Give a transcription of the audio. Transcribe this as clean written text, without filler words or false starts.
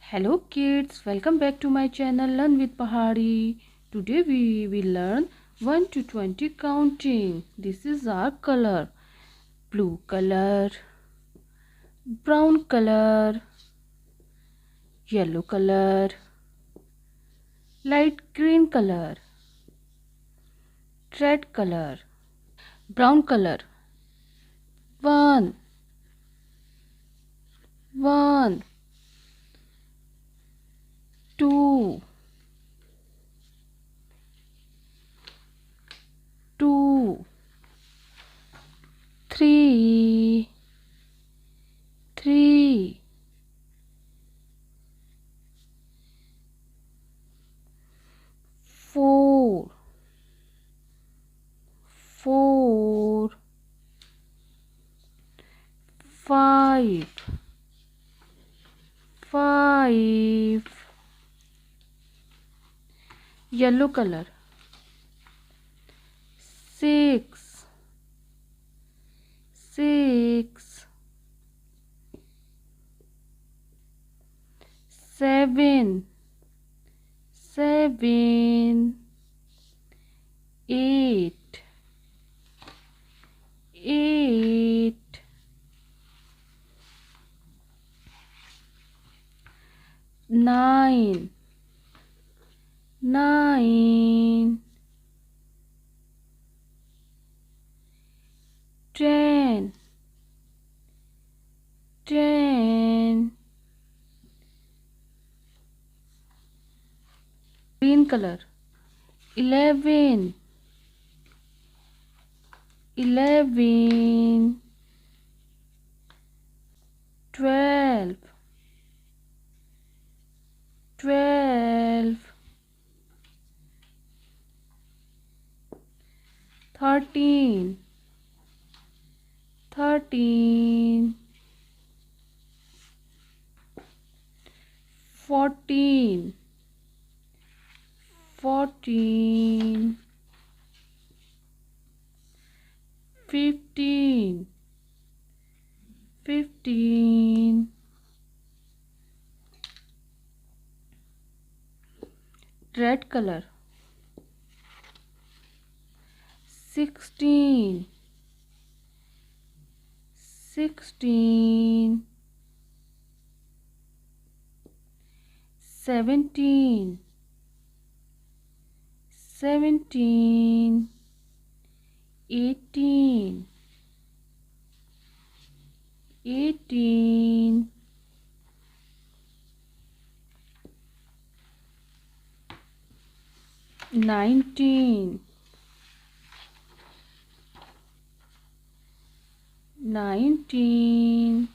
Hello kids, welcome back to my channel Learn with Pahadi. Today we will learn 1 to 20 counting. This is our color. Blue color, brown color, yellow color, light green color, red color, brown color. One, two, three, four, five, yellow color, six, seven, eight, nine, 10, green color, 11, 12, 13, 14, 15, red color, 16, 17, 18, 19, 20,